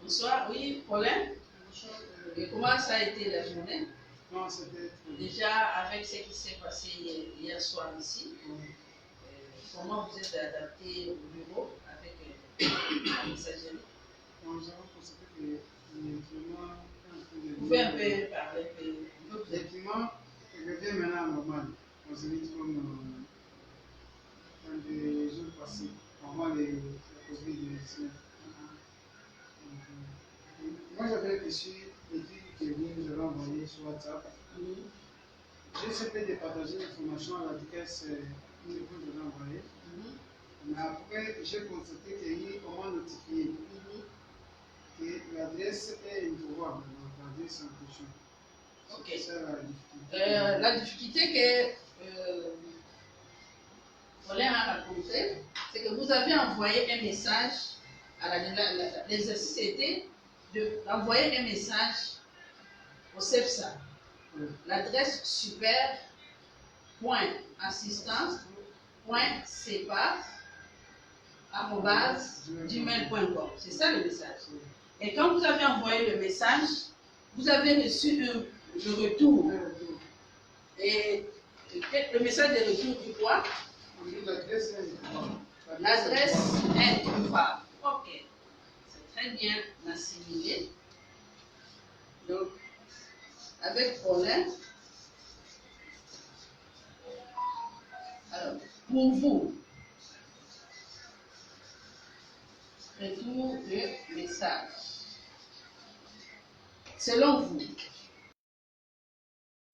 Bonsoir, oui, Paulin. Et comment ça a été la journée? Non, c'était... Déjà, avec ce qui s'est passé hier soir ici, comment vous êtes adapté au bureau avec la messagerie? Nous avons constaté que les climats... Vous pouvez un peu parler, les climats reviennent maintenant à normal. On se dit comme dans des jours passés, avant les Covid-19. Moi, j'avais reçu l'étude que vous nous avez envoyée sur WhatsApp. J'ai essayé de partager l'information à l'adresse que vous nous avez envoyée. Mais après, j'ai constaté qu'on m'a notifié que l'adresse est introuvable, l'adresse en question. Ok. C'est ça la difficulté. La difficulté que Paulin a raconté, c'est que vous avez envoyé un message à l'exercice était d'envoyer un message au CEPSA. L'adresse super.assistance.cepa@gmail.com. C'est ça le message. Et quand vous avez envoyé le message, vous avez reçu le retour. Et le message de retour du quoi? L'adresse est introuvable. Ok. C'est très bien assimilé. Donc, avec Paulin, alors, pour vous, retour de message. Selon vous, si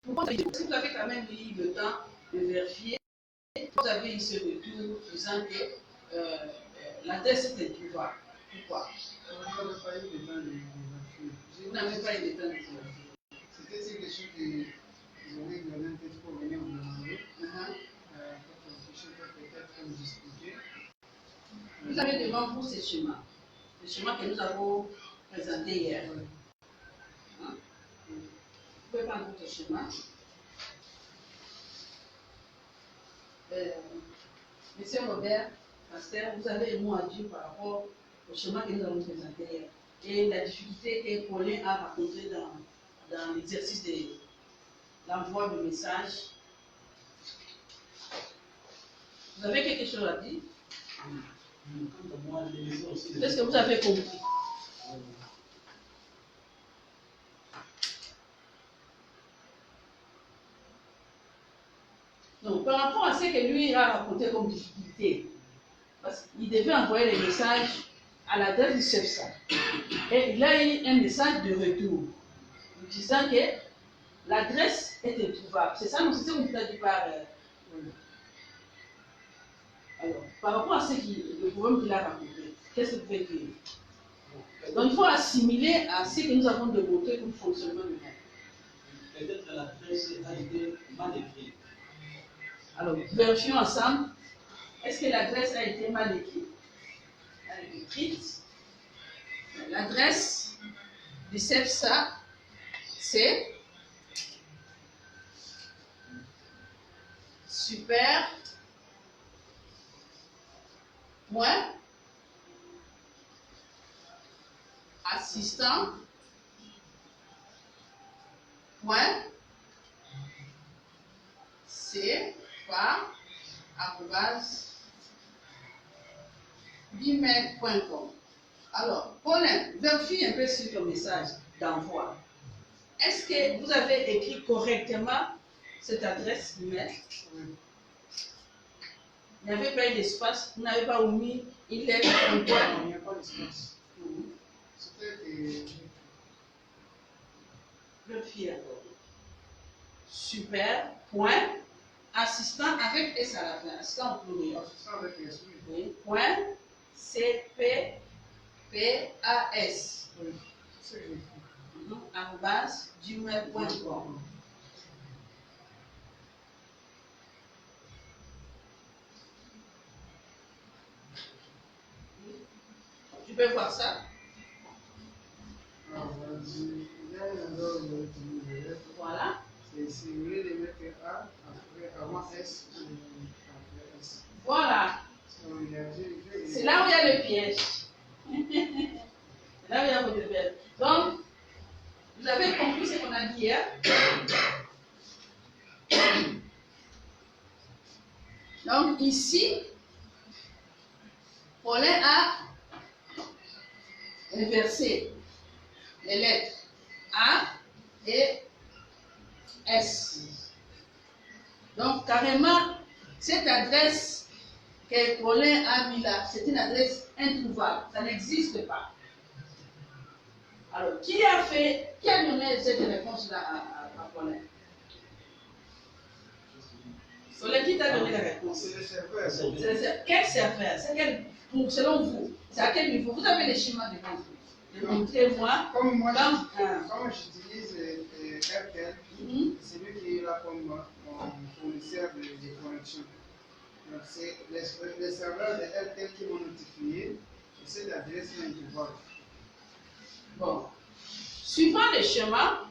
vous avez quand même eu le temps de vérifier, vous avez eu ce retour disant que l'adresse est introuvable. Pourquoi? Vous n'avez pas eu le temps de vérifier. C'était une question que vous avez gardé peut-être pour venir vous demander. Peut-être comme j'expliquais. Vous avez devant vous ce schéma. Le schéma que nous avons présenté hier. Hein? Vous pouvez prendre votre schéma. Monsieur Robert, pasteur, vous avez un mot à dire par rapport au schéma que nous avons présenté hier et la difficulté que Paulin a rencontrée dans l'exercice de l'envoi de messages. Vous avez quelque chose à dire? Est-ce que vous avez compris? Donc, par rapport à ce que lui a raconté comme difficulté, parce qu'il devait envoyer les messages à l'adresse du CEPSA. Et il a eu un message de retour disant que l'adresse est introuvable. C'est ça, non? C'est ce qu'on vous a dit par. Alors, par rapport à le problème qu'il a rencontré, qu'est-ce que vous pouvez dire? Donc, il faut assimiler à ce que nous avons démontré comme fonctionnement du net. Peut-être que l'adresse a été mal écrite. Alors, vérifions ensemble. Est-ce que l'adresse a été mal écrite? Elle est écrite. L'adresse du CEPSA, c'est super. Assistant. gmail.com. Alors, Paulin, vérifie un peu sur ton message d'envoi. Est-ce que vous avez écrit correctement cette adresse email? Oui. Il n'y avait pas eu d'espace, vous n'avez pas omis, il est en quoi? Il n'y a pas d'espace. C'était que... Vérifiez encore. Super. Point. Assistant avec S à la fin. Assistant au pluriel. Assistant avec S, oui. Oui. Point. CPPAS. Oui. C'est ce que j'ai fait. @gmail.com. Tu peux voir ça? Voilà. Si vous voulez les mettre A, après, avant S, après S. Voilà. C'est là où il y a le piège. C'est là où il y a votre Donc ici, Paulin a inversé les lettres A et S. Donc carrément, cette adresse que Paulin a mis là, c'est une adresse introuvable. Ça n'existe pas. Alors, qui a donné cette réponse-là à Paulin? Paulin, qui t'a donné la réponse? C'est le serveur. Quel serveur? Selon vous, c'est à quel niveau? Vous avez les schémas devant vous. Montrez-moi. Comme moi, comme j'utilise RTL, c'est lui qui est là comme mon fournisseur de connexion. Donc, c'est les serveurs de RTL qui m'ont notifié que cette adresse est introuvable. Bon. Suivant les schémas,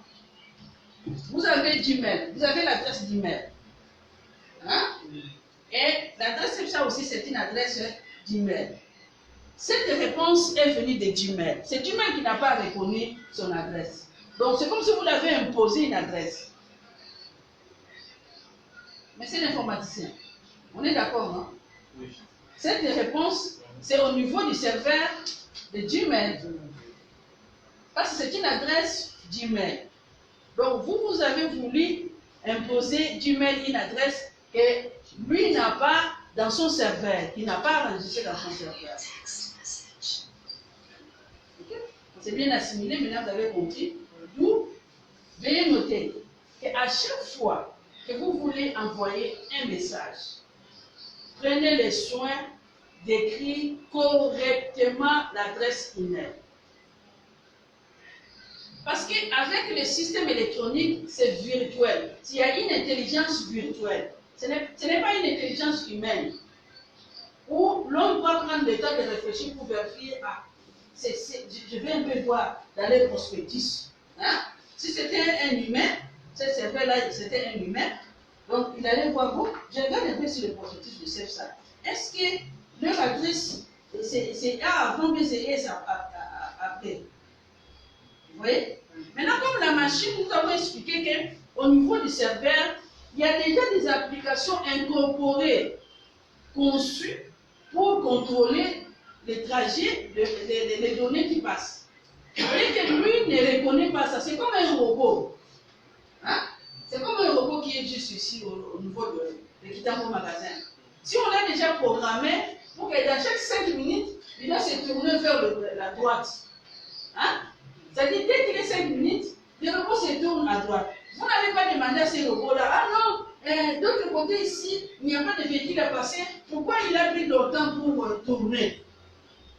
vous avez Gmail, vous avez l'adresse d'email. Hein? Et l'adresse ça aussi, c'est une adresse d'email. Cette réponse est venue de Gmail. C'est Gmail qui n'a pas reconnu son adresse. Donc, c'est comme si vous l'avez imposé une adresse. Mais c'est l'informaticien. On est d'accord, non? Oui. Cette réponse, c'est au niveau du serveur de Gmail. Parce que c'est une adresse Gmail. Donc, vous avez voulu imposer Gmail une adresse que lui n'a pas dans son serveur, qu'il n'a pas enregistré dans son serveur. Okay? C'est bien assimilé, maintenant vous avez compris. D'où, veuillez noter qu'à chaque fois que vous voulez envoyer un message, prenez le soin d'écrire correctement l'adresse email. Parce qu'avec le système électronique, c'est virtuel. S'il y a une intelligence virtuelle, ce n'est pas une intelligence humaine, où l'on doit prendre le temps de réfléchir pour vérifier, je vais un peu voir dans les prospectus. Hein? Si c'était un humain, ce serveur-là, c'était un humain, donc il allait voir, bon, je regarde un peu sur le prospectus de CEFSA. Est-ce que leur adresse, c'est A avant, B, c'est S après? Vous voyez? Maintenant, comme la machine, nous avons expliqué qu'au niveau du serveur, il y a déjà des applications incorporées, conçues pour contrôler les trajets, les données qui passent. Vous voyez que lui ne reconnaît pas ça. C'est comme un robot. Hein? C'est comme un robot qui est juste ici au niveau de Kitambo magasin. Si on l'a déjà programmé pour que dans chaque 5 minutes, il doit se tourner vers la droite. Hein? C'est-à-dire, dès qu'il est 5 minutes, le robot se tourne à droite. Vous n'avez pas demandé à ce robot-là, ah non, d'autre côté ici, il n'y a pas de véhicule à passer, pourquoi il a pris longtemps pour tourner?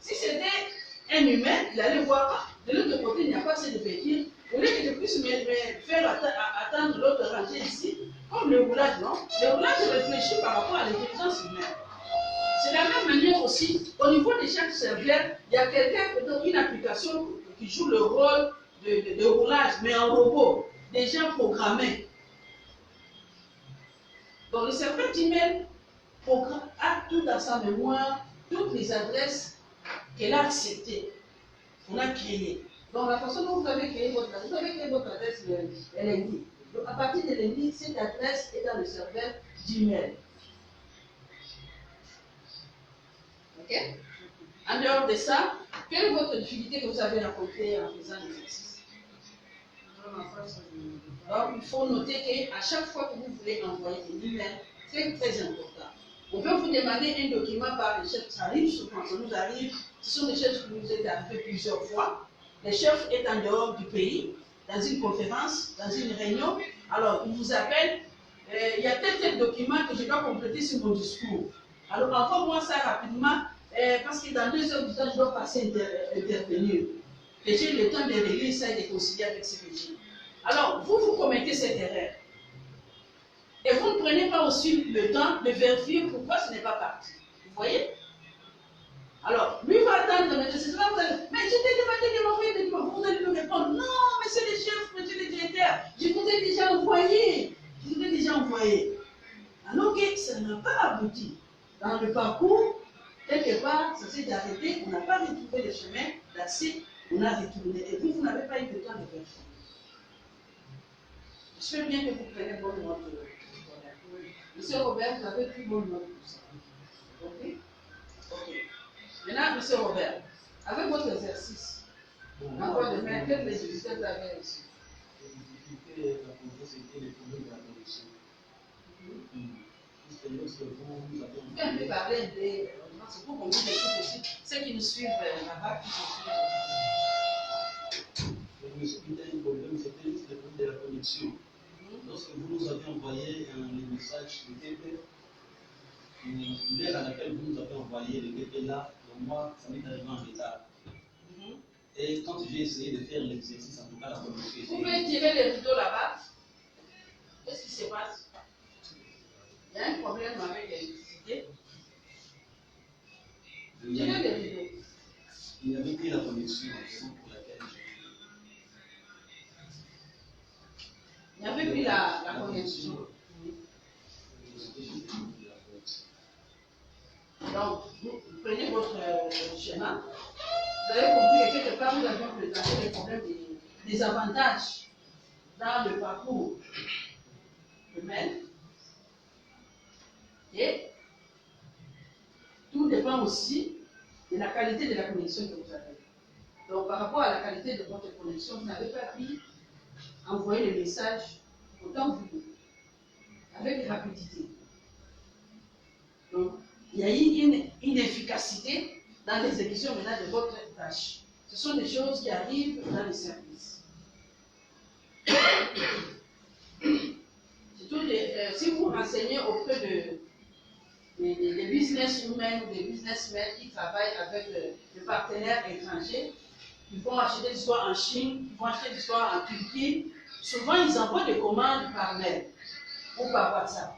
Si c'était un humain, il allait voir, de l'autre côté, il n'y a pas assez de véhicules. Au lieu que je puisse me faire attendre l'autre rangée ici, comme le roulage, non? Le roulage réfléchit par rapport à l'intelligence humaine. C'est de la même manière aussi, au niveau de chaque serveur, il y a quelqu'un, une application qui joue le rôle de roulage, mais en robot, déjà programmé. Donc le serveur d'email a tout dans sa mémoire, toutes les adresses qu'elle a acceptées, qu'on a créées. Donc la façon dont vous avez créé votre adresse le lundi. Donc à partir de lundi, cette adresse est dans le serveur d'email. Ok? En dehors de ça, quelle est votre difficulté que vous avez rencontrée en faisant l'exercice? Alors, il faut noter qu'à chaque fois que vous voulez envoyer un email, c'est très important. On peut vous demander un document par le chef, ça arrive souvent, ça nous arrive, ce sont des choses qui nous est arrivées plusieurs fois. Le chef est en dehors du pays, dans une conférence, dans une réunion, alors il vous appelle, il y a tel document que je dois compléter sur mon discours. Alors envoie-moi ça rapidement, parce que dans 2 heures du temps, je dois passer intervenir. Et j'ai le temps de relire ça et de concilier avec ces régimes. Alors, vous commettez cette erreur. Et vous ne prenez pas aussi le temps de vérifier pourquoi ce n'est pas parti. Vous voyez? Alors, lui va attendre, mais c'est cela, vous allez, mais je t'ai demandé de m'envoyer des documents, vous allez me répondre, non, monsieur le chef, monsieur le directeur, je vous ai déjà envoyé. Je vous ai déjà envoyé. Alors que ça n'a pas abouti. Dans le parcours, quelque part, ça s'est arrêté, on n'a pas retrouvé le chemin d'accès, on a retourné. Et vous n'avez pas eu le temps de vérifier. Je sais bien que vous prenez bonne note. Monsieur Robert, vous avez pris bonne note pour ça. Ok? Ok. Maintenant, Monsieur Robert, avec votre exercice, encore demain, quelles difficultés vous avez reçues? Les difficultés rencontrées, c'était les problèmes de la connexion. C'est lorsque vous avez Vous pouvez parler des. C'est pour qu'on vous écoute aussi. Ceux qui nous suivent là-bas, qui sont suivent. le monsieur qui était un problème, c'était juste le problème de la connexion. Lorsque vous nous avez envoyé un message de TP, l'heure à laquelle vous nous avez envoyé le TP là, donc moi, ça m'est arrivé en retard. Et quand j'ai essayé de faire l'exercice, en tout cas la connexion. Vous pouvez tirer les rideaux là-bas. Qu'est-ce qui se passe? Il y a un problème avec l'électricité. Tirez les rideaux. Il y avait pris la connexion, raison pour laquelle Il y avait pris la connexion. Donc, vous prenez votre schéma. Vous avez compris que quelque part, nous avions présenté les problèmes des avantages dans le parcours de mail. Et tout dépend aussi de la qualité de la connexion que vous avez. Donc, par rapport à la qualité de votre connexion, vous n'avez pas pu envoyer le message autant que vous voulez, avec rapidité. Donc, il y a eu une inefficacité dans l'exécution maintenant de votre tâche. Ce sont des choses qui arrivent dans les services. Surtout si vous renseignez auprès des businesswomen ou des businessmen qui travaillent avec des partenaires étrangers, ils vont acheter du soir en Chine, ils vont acheter du soir en Turquie. Souvent, ils envoient des commandes par mail ou par WhatsApp.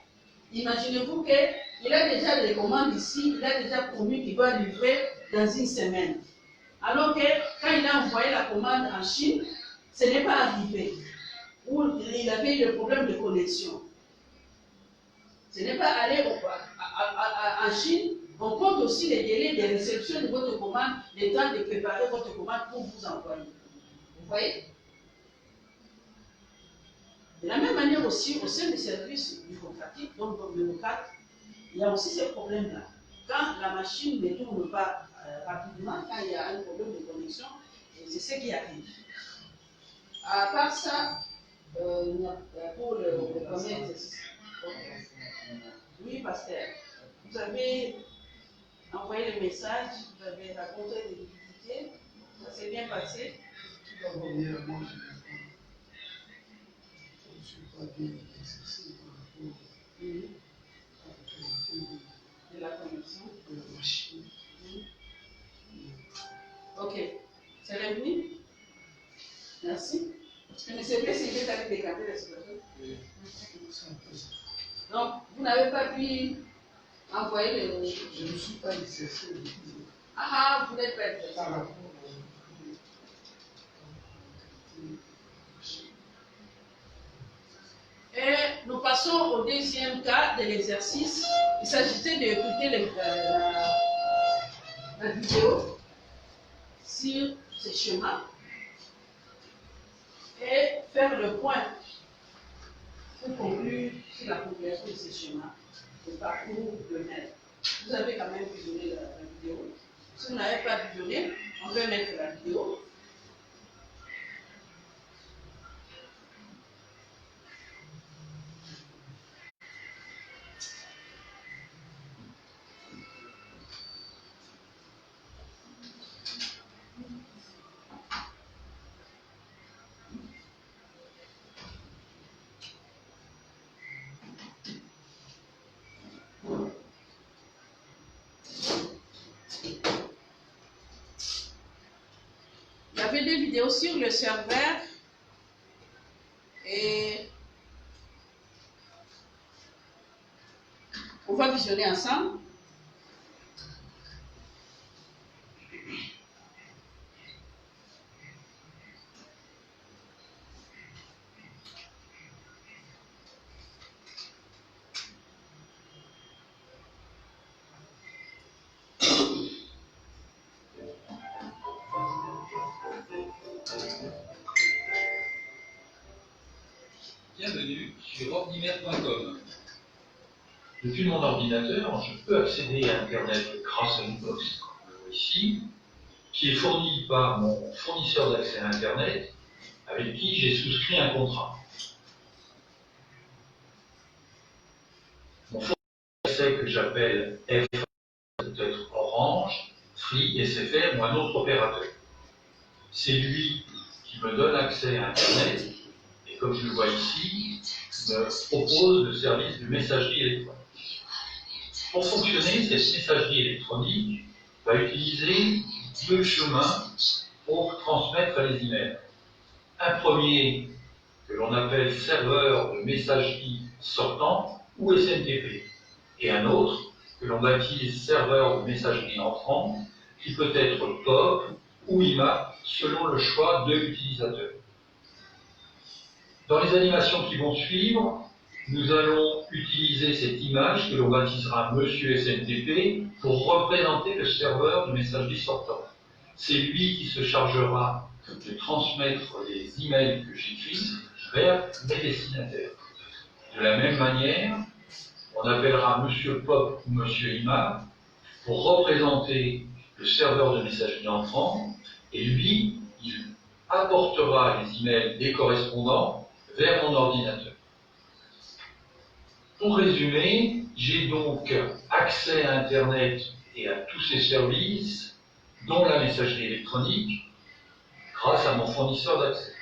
Imaginez-vous qu'il a déjà des commandes ici, il a déjà promis qu'il doit livrer dans une semaine. Alors que quand il a envoyé la commande en Chine, ce n'est pas arrivé. Ou il avait eu des problèmes de connexion. Ce n'est pas allé en Chine. On compte aussi les délais de réception de votre commande, le temps de préparer votre commande pour vous envoyer. Vous voyez? De la même manière aussi, au sein des services bureaucratiques, donc bureaucrates, il y a aussi ces problèmes-là. Quand la machine ne tourne pas rapidement, quand il y a un problème de connexion, c'est ce qui arrive. À part ça, pour le premier exercice. Oui, pasteur. Vous avez envoyé le message, vous avez raconté des difficultés, ça s'est bien passé. Premièrement, je ne suis pas bien exercé par rapport à la qualité De la connexion. de la machine. Ok. C'est revenu? Merci. Je ne sais pas si vous allez décanter la situation. Donc, vous n'avez pas pu envoyer le. Je ne suis pas exercé. Ah, vous n'êtes pas exercé. Par rapport Et nous passons au deuxième cas de l'exercice. Il s'agissait d'écouter la vidéo sur ce chemin et faire le point pour conclure sur la compréhension de ce chemin, le parcours de maître. Vous avez quand même visionné la vidéo. Si vous n'avez pas visionné, on peut mettre la vidéo. Il y avait des vidéos sur le serveur et on va visionner ensemble. Bienvenue sur ordinaire.com. Depuis mon ordinateur, je peux accéder à Internet grâce à une box, comme on le voit ici, qui est fournie par mon fournisseur d'accès à Internet, avec qui j'ai souscrit un contrat. Mon fournisseur d'accès que j'appelle F, peut-être Orange, Free, SFR ou un autre opérateur. C'est lui qui me donne accès à Internet, et comme je le vois ici, me propose le service de messagerie électronique. Pour fonctionner, cette messagerie électronique va utiliser deux chemins pour transmettre les emails. Un premier que l'on appelle serveur de messagerie sortant ou SMTP, et un autre que l'on baptise serveur de messagerie entrant, qui peut être POP ou IMAP selon le choix de l'utilisateur. Dans les animations qui vont suivre, nous allons utiliser cette image que l'on baptisera Monsieur SMTP pour représenter le serveur de messagerie sortant. C'est lui qui se chargera de transmettre les emails que j'écris vers mes destinataires. De la même manière, on appellera Monsieur Pop ou Monsieur IMA pour représenter le serveur de messagerie entrant, et lui, il apportera les emails des correspondants vers mon ordinateur. Pour résumer, j'ai donc accès à Internet et à tous ces services, dont la messagerie électronique, grâce à mon fournisseur d'accès.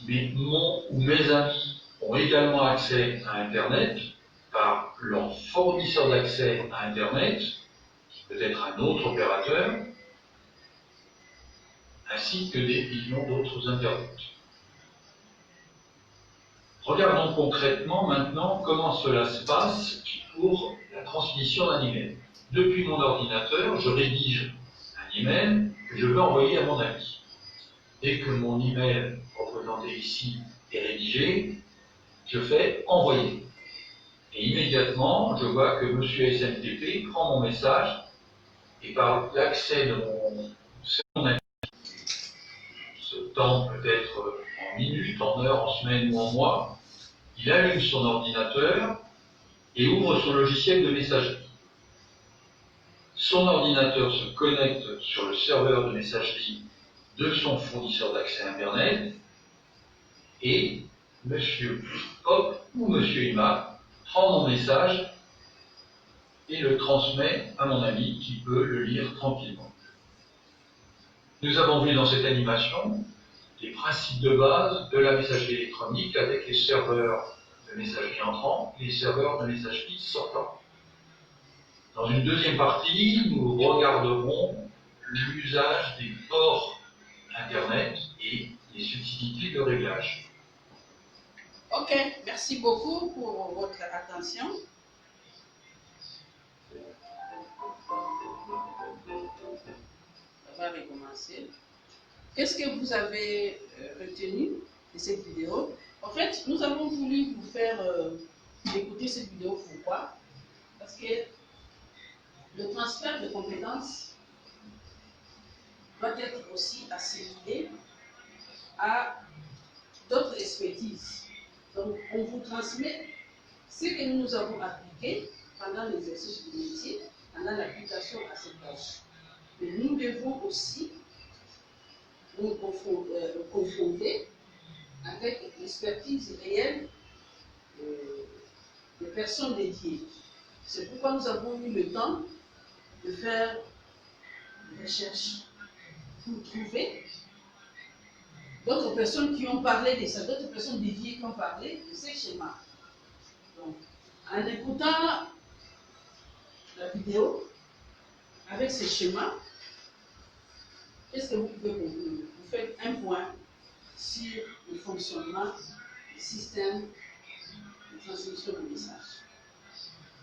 Mais mon ou mes amis ont également accès à Internet par leur fournisseur d'accès à Internet, qui peut être un autre opérateur, ainsi que des millions d'autres internautes. Regardons concrètement maintenant comment cela se passe pour la transmission d'un email. Depuis mon ordinateur, je rédige un email que je veux envoyer à mon ami. Dès que mon email représenté ici est rédigé, je fais envoyer. Et immédiatement, je vois que Monsieur SMTP prend mon message et par l'accès de mon ami, ce temps peut être en minutes, en heures, en semaines ou en mois, il allume son ordinateur et ouvre son logiciel de messagerie. Son ordinateur se connecte sur le serveur de messagerie de son fournisseur d'accès à Internet et Monsieur Hop ou Monsieur Ima prend mon message et le transmet à mon ami qui peut le lire tranquillement. Nous avons vu dans cette animation les principes de base de la messagerie électronique avec les serveurs de messagerie entrant et les serveurs de messagerie sortant. Dans une deuxième partie, nous regarderons l'usage des ports Internet et les subtilités de réglage. Ok, merci beaucoup pour votre attention. On va recommencer. Qu'est-ce que vous avez retenu de cette vidéo? En fait, nous avons voulu vous faire écouter cette vidéo. Pourquoi? Parce que le transfert de compétences doit être aussi assimilé à d'autres expertises. Donc, on vous transmet ce que nous avons appliqué pendant l'exercice du métier, pendant l'application à cette tâche. Mais nous devons aussi nous confronter avec l'expertise réelle des personnes dédiées. C'est pourquoi nous avons eu le temps de faire des recherches pour trouver d'autres personnes qui ont parlé de ça, d'autres personnes dédiées qui ont parlé de ces schémas. Donc, en écoutant la vidéo avec ces schémas, qu'est-ce que vous pouvez conclure? Vous faites un point sur le fonctionnement du système de transmission de messages.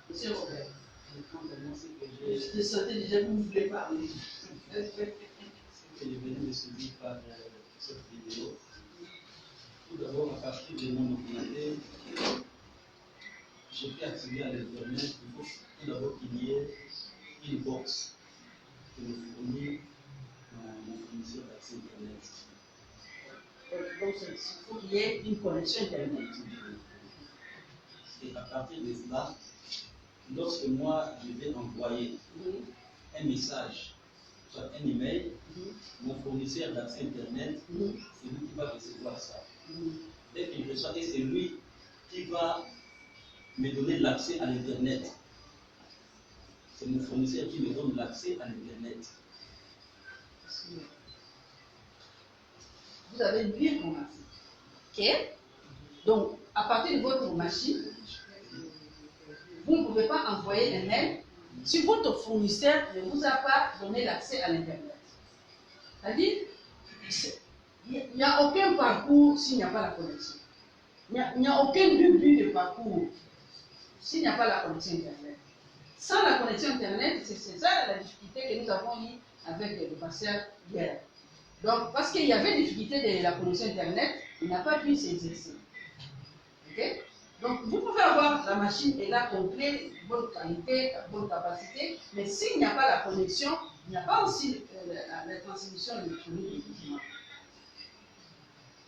Monsieur Robert, je sentais déjà que vous voulez parler. Ce que je venais de se dire par cette vidéo, tout d'abord, à partir de mon ordinateur, j'ai pu accéder à l'Internet. Il faut tout d'abord qu'il y ait une box que me fournit mon fournisseur d'accès Internet. Donc, il faut qu'il y ait une connexion Internet. Et à partir de cela, lorsque moi je vais envoyer un message, soit un email, mon fournisseur d'accès Internet, c'est lui qui va recevoir ça. Dès qu'il reçoit, et c'est lui qui va me donner l'accès à l'Internet. C'est mon fournisseur qui me donne l'accès à l'Internet. Vous avez bien commencé. Ok? Donc, à partir de votre machine, vous ne pouvez pas envoyer un mail si votre fournisseur ne vous a pas donné l'accès à l'Internet. C'est-à-dire, il n'y a aucun parcours s'il n'y a pas la connexion. Il n'y a aucun début de parcours s'il n'y a pas la connexion Internet. Sans la connexion Internet, c'est ça la difficulté que nous avons eue avec le pasteur hier. Donc, parce qu'il y avait des difficultés de la connexion Internet, il n'a pas pu s'exercer. Okay? Donc, vous pouvez avoir la machine est là complète, bonne qualité, bonne capacité, mais s'il n'y a pas la connexion, il n'y a pas aussi la transmission électronique du document.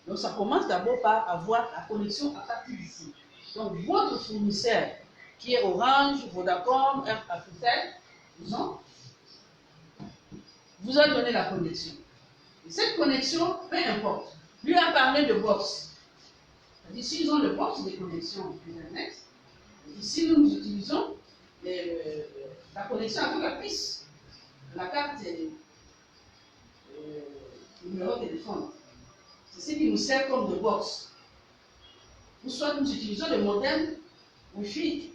Donc, ça commence d'abord par avoir la connexion à partir d'ici. Donc, votre fournisseur, qui est Orange, Vodacom, Air Africaine, disons, vous a donné la connexion. Et cette connexion, peu importe, lui a parlé de box. Ici, ils ont le box de connexion Internet. Ici, nous utilisons la connexion avec la puce, la carte numéro de téléphone. C'est ce qui nous sert comme de box. Ou soit nous utilisons le modem Wi-Fi.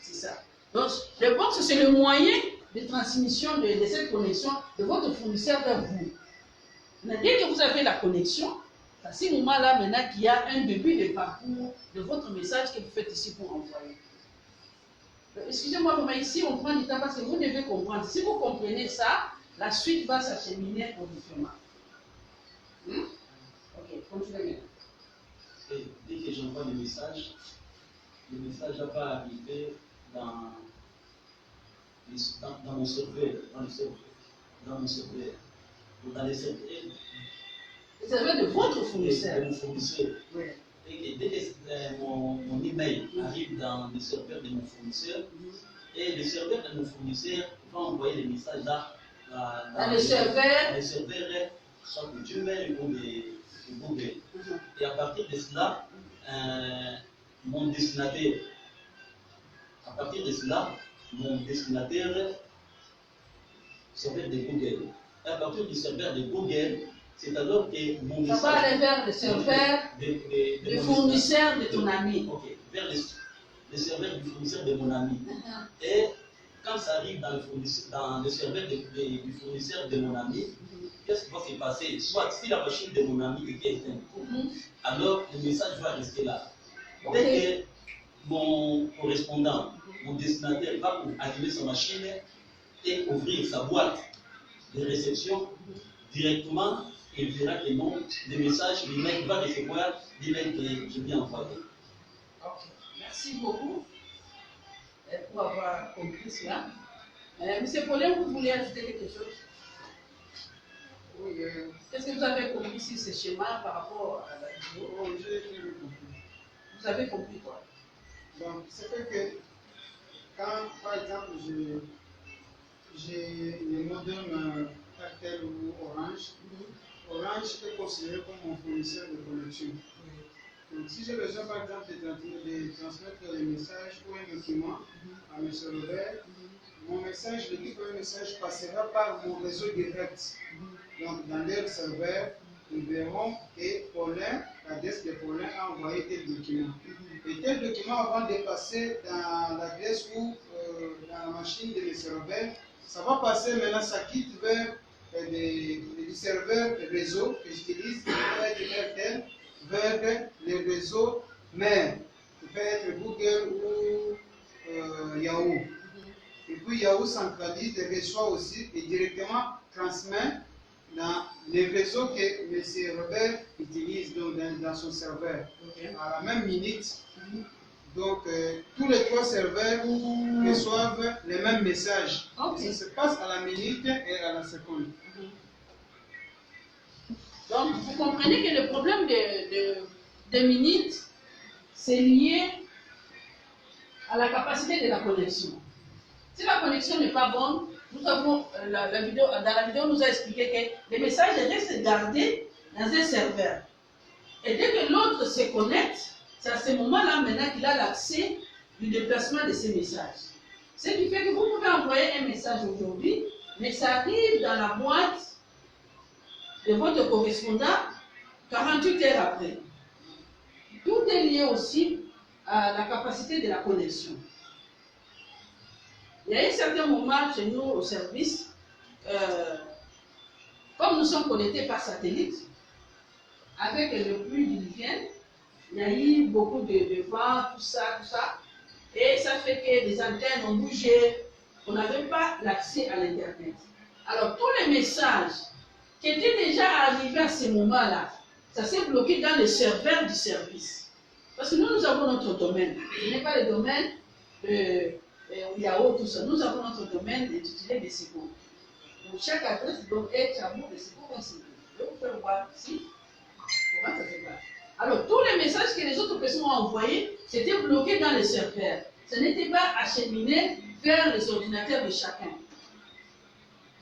C'est ça. Donc, le box, c'est le moyen de transmission de cette connexion de votre fournisseur vers vous. Mais dès que vous avez la connexion, c'est à ce moment-là maintenant qu'il y a un début de parcours de votre message que vous faites ici pour envoyer. Excusez-moi, mais ici on prend du temps parce que vous devez comprendre. Si vous comprenez ça, la suite va s'acheminer autrement. Ok, continuez. Et dès que j'envoie le message n'a pas arrivé dans mon serveur, dans les serveurs. Le serveur de votre fournisseur. De mon fournisseur. Oui. Et dès que mon email arrive dans le serveur de mon fournisseur, et le serveur de mon fournisseur va envoyer les messages là, dans le serveur, soit de Gmail ou de Google. Et à partir de cela, mon destinataire serveur de Google. Et à partir du serveur de Google, c'est alors que mon message... Ça va aller vers le serveur du fournisseur de ton ami. Ok, vers le serveur du fournisseur de mon ami. Et quand ça arrive dans le serveur du fournisseur de mon ami, qu'est-ce qui va se passer? Soit si la machine de mon ami était éteinte, alors le message va rester là. Dès que mon correspondant, mon destinataire va allumer sa machine et ouvrir sa boîte de réception, directement, il verra que non, le message, l'email va recevoir l'email que je viens envoyer. Ok, merci beaucoup pour avoir compris cela. Monsieur Paulin, vous voulez ajouter quelque chose? Oui. Qu'est-ce que vous avez compris sur ce schéma par rapport à la vidéo? Oh, j'ai compris. Vous avez compris quoi? Donc, c'est fait que quand, par exemple, j'ai le modem Cartel ou Orange, Orange est considéré comme mon fournisseur de connexion. Donc, si j'ai besoin, par exemple, de transmettre des messages ou un document à mes serveurs, mon message, le type de message passera par mon réseau direct. Donc, dans leur serveur, ils verront que Paulin, l'adresse de Paulin a envoyé tel document. Et tel document, avant de passer dans l'adresse ou dans la machine de mes serveurs, ça va passer maintenant, ça quitte vers du serveur réseau que j'utilise, qui peut être Airtel, vers les réseaux mère, qui peut être Google ou Yahoo. Et puis Yahoo centralise et reçoit aussi et directement transmet dans les réseaux que le serveur utilise donc dans son serveur. À la même minute, donc tous les trois serveurs reçoivent les mêmes messages. Ça se passe à la minute et à la seconde. Donc vous comprenez que le problème des minutes, c'est lié à la capacité de la connexion. Si la connexion n'est pas bonne, nous avons, dans la vidéo, on nous a expliqué que les messages restent gardés dans un serveur. Et dès que l'autre se connecte, c'est à ce moment-là maintenant qu'il a l'accès du déplacement de ces messages. Ce qui fait que vous pouvez envoyer un message aujourd'hui, mais ça arrive dans la boîte de votre correspondant 48 heures après. Tout est lié aussi à la capacité de la connexion. Il y a un certain moment chez nous au service, comme nous sommes connectés par satellite, avec le pluie diluvienne, il y a eu beaucoup de vent, tout ça, et ça fait que les antennes ont bougé, on n'avait pas l'accès à l'Internet. Alors tous les messages qui étaient déjà arrivés à ce moment-là, ça s'est bloqué dans le serveur du service. Parce que nous avons notre domaine. Ce n'est pas le domaine Yahoo, tout ça. Nous avons notre domaine intitulé des secours. Donc chaque adresse doit être à bout de secours conseillés. Je vais vous faire voir ici comment ça se passe. Alors tous les messages que les autres personnes ont envoyés, c'était bloqué dans le serveur. Ce n'était pas acheminé vers les ordinateurs de chacun.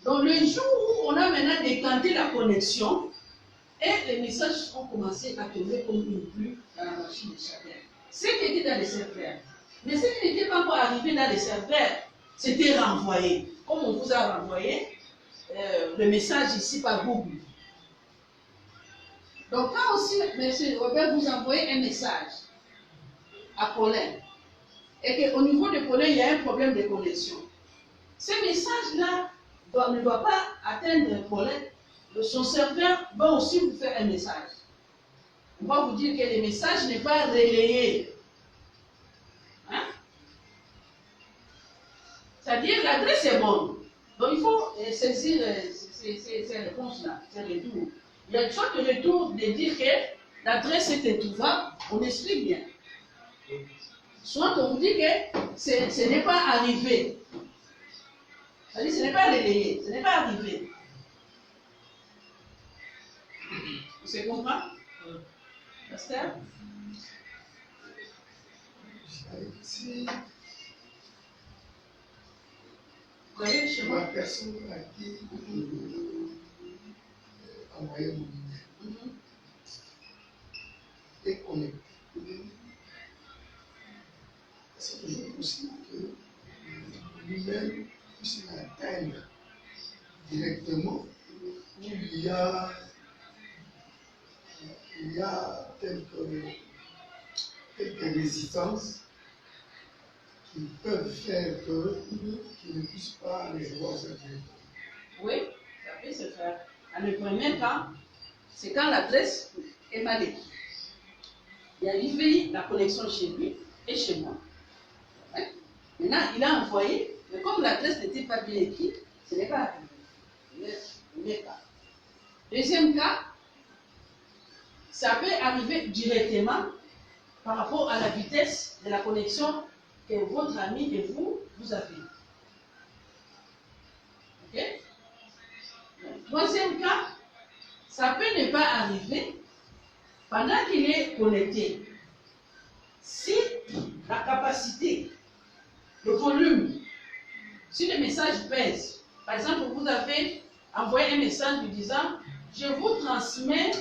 Donc le jour où on a maintenant décanté la connexion, et les messages ont commencé à tomber comme une pluie dans la machine de chacun. Ce qui était dans les serveurs. Mais ce qui n'était pas encore arrivé dans les serveurs, c'était renvoyé. Comme on vous a renvoyé le message ici par Google. Donc quand aussi M. Robert vous envoyez un message à Colin, et qu'au niveau de Colin, il y a un problème de connexion, ce message-là ne doit pas atteindre Colin. Son serveur va aussi vous faire un message. On va vous dire que le message n'est pas relayé. Hein? C'est-à-dire l'adresse est bonne. Donc il faut saisir ces réponses-là, ces retours. Il y a soit de retour de dire que l'adresse est introuvable, on explique bien. Soit on vous dit que ce n'est pas arrivé. C'est-à-dire ce n'est pas relayé, ce n'est pas arrivé. Vous comprenez? Pasteur? Si Vous avez le la chemin? personne à qui envoyer mon email est connectée, c'est toujours possible que l'email puisse l'atteindre directement où il y a quelques résistances qui peuvent faire qu'il ne puisse pas les voir cette lettre. Oui, ça peut se faire. Dans le premier cas, c'est quand l'adresse est mal écrite. Il y a eu la connexion chez lui et chez moi. Hein? Maintenant, il a envoyé, mais comme l'adresse n'était pas bien écrite, ce n'est pas arrivé. Premier cas. Deuxième cas, ça peut arriver directement par rapport à la vitesse de la connexion que votre ami et vous avez. Ok? Troisième cas, ça peut ne pas arriver pendant qu'il est connecté. Si la capacité, le volume, si le message pèse, par exemple, vous avez envoyé un message lui disant « Je vous transmets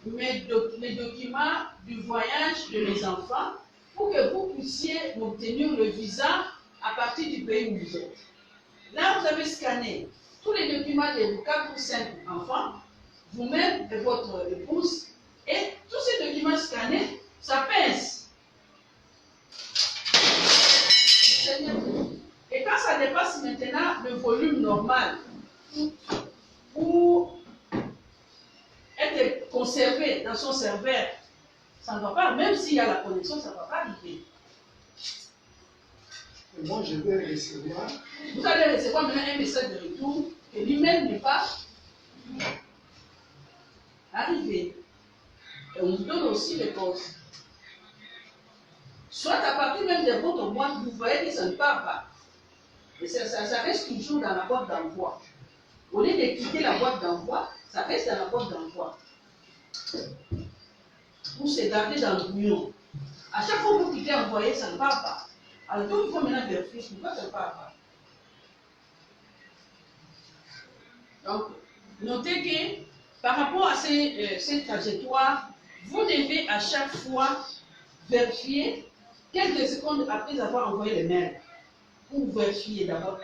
les documents du voyage de mes enfants pour que vous puissiez obtenir le visa à partir du pays où vous êtes. » Là, vous avez scanné tous les documents de vos 4 ou 5 enfants, vous-même et votre épouse, et tous ces documents scannés, ça pèse. Et quand ça dépasse maintenant le volume normal, pour être conservé dans son serveur, ça ne va pas, même s'il y a la connexion, ça ne va pas arriver. Et moi, je vais recevoir. Vous allez recevoir maintenant un message de retour que lui-même n'est pas arrivé. Et on vous donne aussi les causes. Soit à partir même de votre boîte, vous voyez que ça ne part pas. Et ça reste toujours dans la boîte d'envoi. Au lieu de quitter la boîte d'envoi, ça reste dans la boîte d'envoi. Pour se garder dans le bouillon. À chaque fois que vous cliquez envoyer, ça ne part pas. Alors donc il faut maintenant vérifier, pourquoi ça ne part pas. Donc, notez que par rapport à ces trajectoires, vous devez à chaque fois vérifier quelques secondes après avoir envoyé le mail. Pour vérifier d'abord,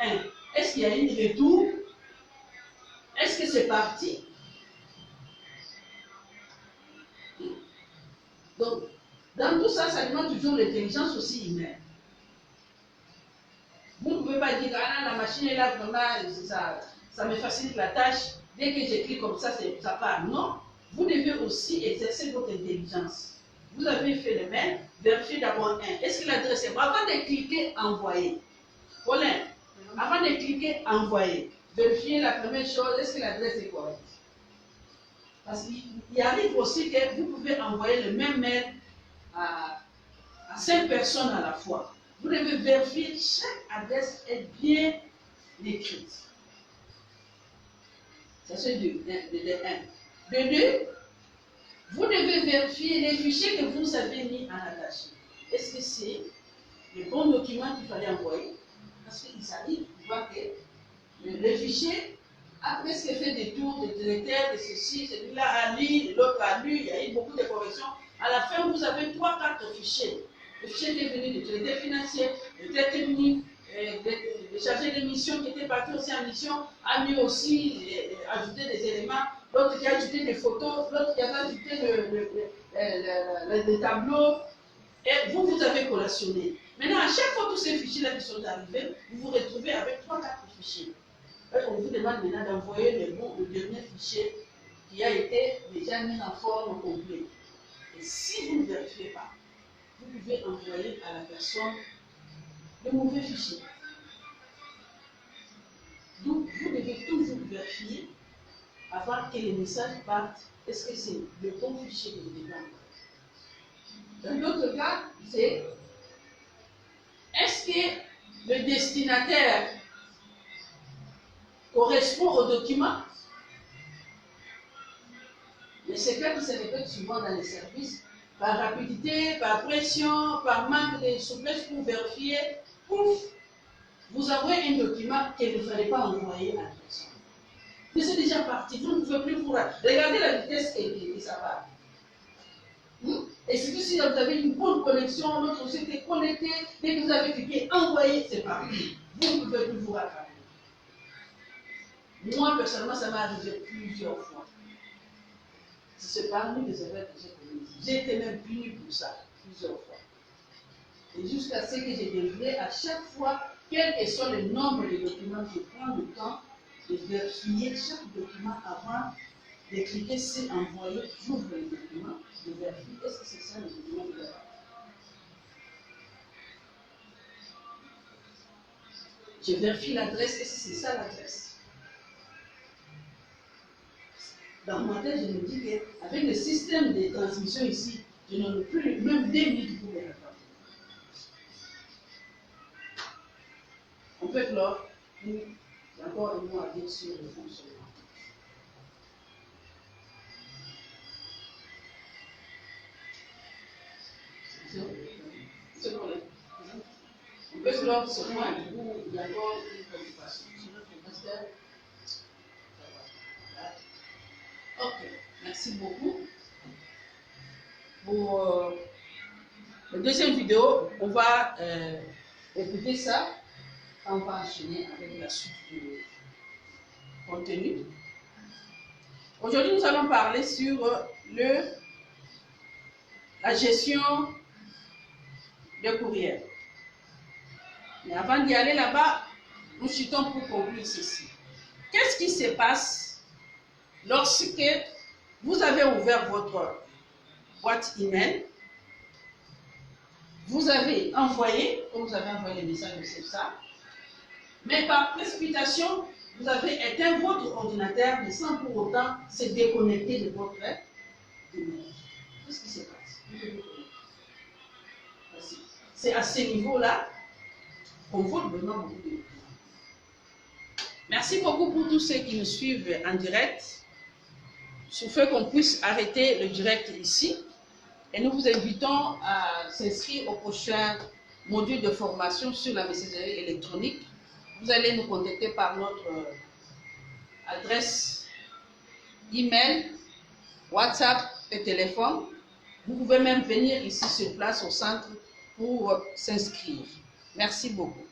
est-ce qu'il y a eu un retour? Est-ce que c'est parti? Donc, dans tout ça, ça demande toujours l'intelligence aussi humaine. Vous ne pouvez pas dire, ah non, la machine est là, vraiment, ça me facilite la tâche. Dès que j'écris comme ça, ça part. Non, vous devez aussi exercer votre intelligence. Vous avez fait le mail, vérifiez d'abord est-ce que l'adresse est bonne? Avant de cliquer envoyer. Paulin, avant de cliquer envoyer, vérifiez la première chose, est-ce que l'adresse est correcte? Parce qu'il arrive aussi que vous pouvez envoyer le même mail à 5 personnes à la fois. Vous devez vérifier chaque adresse est bien écrite. Ça c'est de 1. De 2, vous devez vérifier les fichiers que vous avez mis en attaché. Est-ce que c'est le bon document qu'il fallait envoyer? Parce qu'il s'arrive, vous voyez que le fichier a presque fait des tours de directeur, de ceci, celui-là a lu, l'autre a lu, il y a eu beaucoup de corrections. À la fin, vous avez 3-4 fichiers. Le fichier qui est venu du directeur financier, le directeur technique, le chargé de mission qui était parti aussi en mission, a mis aussi ajouté des éléments, l'autre qui a ajouté des photos, l'autre qui a ajouté le tableau, et vous avez collationné. Maintenant, à chaque fois tous ces fichiers-là qui sont arrivés, vous vous retrouvez avec 3-4 fichiers. On vous demande maintenant d'envoyer le dernier fichier qui a été déjà mis en forme complète. Et si vous ne vérifiez pas, vous pouvez envoyer à la personne le mauvais fichier. Donc, vous devez toujours vérifier avant que les messages partent. Est-ce que c'est le bon fichier que vous devez envoyer? Dans d'autres cas, c'est est-ce que le destinataire correspond au document? Mais c'est clair que ça se répète souvent dans les services, par rapidité, par pression, par manque de souplesse pour vérifier, pouf, vous envoyez un document qu'il ne fallait pas envoyer à la personne. Mais c'est déjà parti, vous ne pouvez plus vous regardez la vitesse et ça part. Et surtout si vous avez une bonne connexion, notre société est connectée, dès que vous avez cliqué envoyer, c'est parti. Vous ne pouvez plus vous rattraper. Moi, personnellement, ça m'est arrivé plusieurs fois. C'est parmi les erreurs que j'ai commises. J'ai été même puni pour ça, plusieurs fois. Et jusqu'à ce que j'ai délivré à chaque fois, quel que soit le nombre de documents, je prends le temps de vérifier chaque document avant de cliquer sur envoyer. J'ouvre le document, je vérifie, est-ce que c'est ça le document que j'ai? Je vérifie l'adresse, est-ce que c'est ça l'adresse? Dans ma tête, je me dis qu'avec le système de transmission ici, je n'en ai plus même 2 minutes pour les rattraper. On peut clore, il y a encore un mot à dire sur le fonctionnement. C'est bon, on peut clore ce point où il y a encore une préoccupation. Ok, merci beaucoup. Pour la deuxième vidéo, on va écouter ça. On va enchaîner avec la suite du contenu. Aujourd'hui, nous allons parler sur la gestion de courriel. Mais avant d'y aller là-bas, nous chutons pour conclure ceci. Qu'est-ce qui se passe lorsque vous avez ouvert votre boîte email, vous avez envoyé, comme vous avez envoyé les messages de CEPSA, mais par précipitation, vous avez éteint votre ordinateur, mais sans pour autant se déconnecter de votre email. Qu'est-ce qui se passe? C'est à ce niveau-là qu'on voit vraiment beaucoup de documents. Merci beaucoup pour tous ceux qui nous suivent en direct. Sur fait qu'on puisse arrêter le direct ici. Et nous vous invitons à s'inscrire au prochain module de formation sur la messagerie électronique. Vous allez nous contacter par notre adresse email, WhatsApp et téléphone. Vous pouvez même venir ici sur place au centre pour s'inscrire. Merci beaucoup.